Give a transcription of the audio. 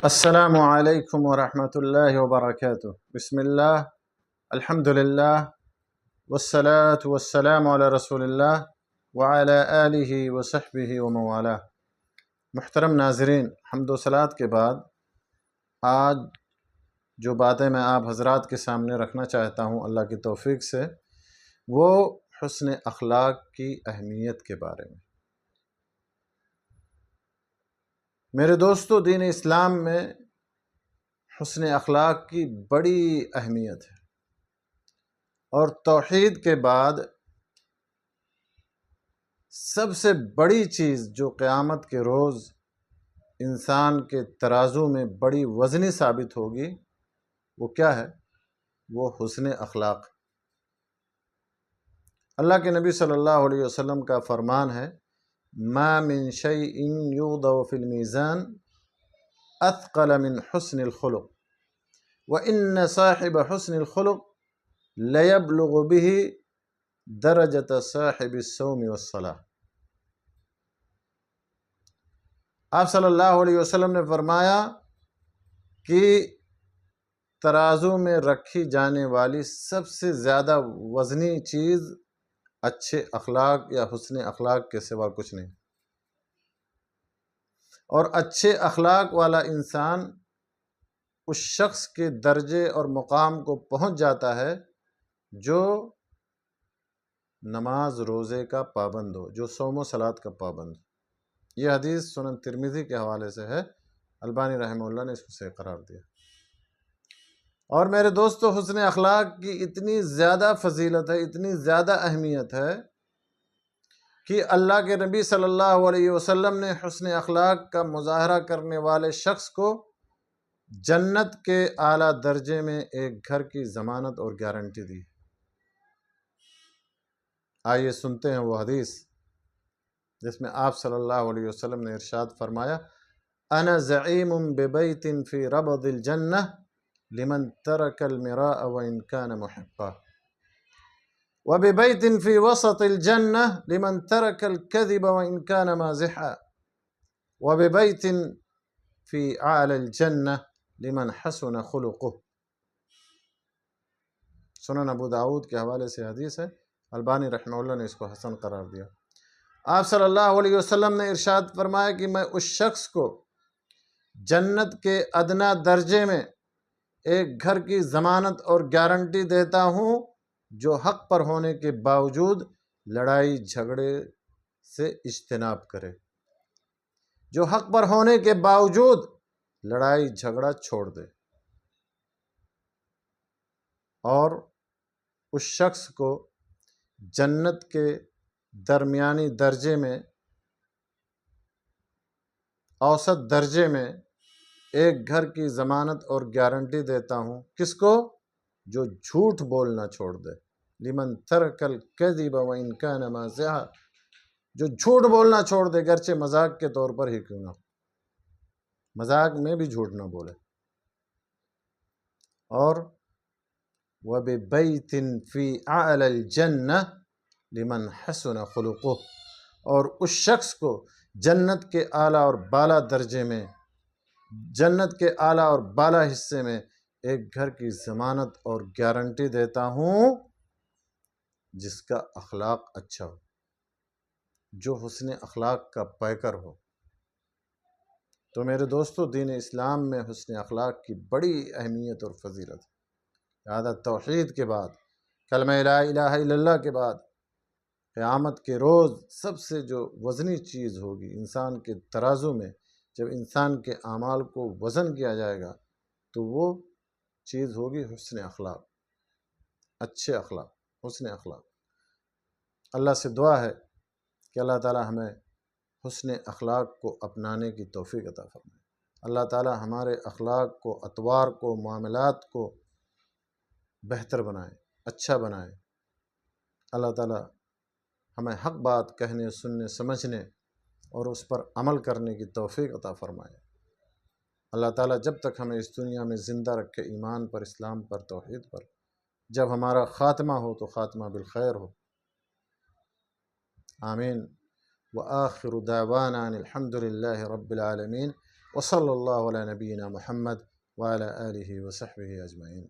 السلام علیکم ورحمۃ اللہ وبرکاتہ۔ بسم اللہ، الحمد للہ، والصلاة والسلام علی رسول اللہ وعلی آلہ وصحبہ ومن والاه۔ محترم ناظرین، حمد و صلوات کے بعد آج جو باتیں میں آپ حضرات کے سامنے رکھنا چاہتا ہوں اللہ کی توفیق سے، وہ حسن اخلاق کی اہمیت کے بارے میں۔ میرے دوستو، دین اسلام میں حسن اخلاق کی بڑی اہمیت ہے، اور توحید کے بعد سب سے بڑی چیز جو قیامت کے روز انسان کے ترازو میں بڑی وزنی ثابت ہوگی، وہ کیا ہے؟ وہ حسن اخلاق۔ اللہ کے نبی صلی اللہ علیہ وسلم کا فرمان ہے، ما من شیء یوضع فی المیزان اثقل من حسن الخلق وان صاحب حسن الخلق لیبلغ به درجۃ صاحب الصوم والصلاۃ۔ آپ صلی اللہ علیہ وسلم نے فرمایا کہ ترازو میں رکھی جانے والی سب سے زیادہ وزنی چیز اچھے اخلاق یا حسن اخلاق کے سوا کچھ نہیں، اور اچھے اخلاق والا انسان اس شخص کے درجے اور مقام کو پہنچ جاتا ہے جو نماز روزے کا پابند ہو، جو صوم و صلات کا پابند ہو۔ یہ حدیث سنن ترمذی کے حوالے سے ہے، البانی رحمہ اللہ نے اس کو صحیح قرار دیا۔ اور میرے دوستو، حسن اخلاق کی اتنی زیادہ فضیلت ہے، اتنی زیادہ اہمیت ہے کہ اللہ کے نبی صلی اللہ علیہ وسلم نے حسن اخلاق کا مظاہرہ کرنے والے شخص کو جنت کے اعلیٰ درجے میں ایک گھر کی ضمانت اور گارنٹی دی۔ آئیے سنتے ہیں وہ حدیث جس میں آپ صلی اللہ علیہ وسلم نے ارشاد فرمایا، انا زعیم ببیت فی ربض الجنہ لمن ترک المراء وان کان محقا، وببیت فی وسط الجنہ لمن ترک الکذب وان کان مازحا، وببیت فی اعلی الجنہ لمن حسن خلقہ۔ سنن ابو داؤد کے حوالے سے حدیث ہے، البانی رحمہ اللہ نے اس کو حسن قرار دیا۔ آپ صلی اللہ علیہ وسلم نے ارشاد فرمایا کہ میں اس شخص کو جنت کے ادنا درجے میں ایک گھر کی ضمانت اور گارنٹی دیتا ہوں جو حق پر ہونے کے باوجود لڑائی جھگڑے سے اجتناب کرے، جو حق پر ہونے کے باوجود لڑائی جھگڑا چھوڑ دے، اور اس شخص کو جنت کے درمیانی درجے میں، اوسط درجے میں ایک گھر کی ضمانت اور گارنٹی دیتا ہوں۔ کس کو؟ جو جھوٹ بولنا چھوڑ دے، لمن ترک الکذب وان کان مازحا، جو جھوٹ بولنا چھوڑ دے گرچہ مذاق کے طور پر ہی کیوں نہ، مذاق میں بھی جھوٹ نہ بولے۔ اور وَبِبَيْتٍ فِي أَعْلَى الْجَنَّةِ لِمَنْ حَسُنَ خُلُقُهُ، اور اس شخص کو جنت کے اعلیٰ اور بالا درجے میں، جنت کے اعلیٰ اور بالا حصے میں ایک گھر کی ضمانت اور گارنٹی دیتا ہوں جس کا اخلاق اچھا ہو، جو حسن اخلاق کا پیکر ہو۔ تو میرے دوستو، دین اسلام میں حسن اخلاق کی بڑی اہمیت اور فضیلت ہے۔ لہذا توحید کے بعد، کلمہ لا الہ الا اللہ کے بعد، قیامت کے روز سب سے جو وزنی چیز ہوگی انسان کے ترازو میں، جب انسان کے اعمال کو وزن کیا جائے گا تو وہ چیز ہوگی حسن اخلاق، اچھے اخلاق، حسن اخلاق۔ اللہ سے دعا ہے کہ اللہ تعالی ہمیں حسن اخلاق کو اپنانے کی توفیق عطا فرمائے۔ اللہ تعالی ہمارے اخلاق کو، اطوار کو، معاملات کو بہتر بنائے، اچھا بنائے۔ اللہ تعالی ہمیں حق بات کہنے، سننے، سمجھنے اور اس پر عمل کرنے کی توفیق عطا فرمائے۔ اللہ تعالیٰ جب تک ہمیں اس دنیا میں زندہ رکھے، ایمان پر، اسلام پر، توحید پر، جب ہمارا خاتمہ ہو تو خاتمہ بالخیر ہو۔ آمین۔ وآخر دعوانا ان الحمد للہ رب العالمین۔ وصلی اللہ علی نبینا محمد وعلی آلہ وصحبہ اجمعین۔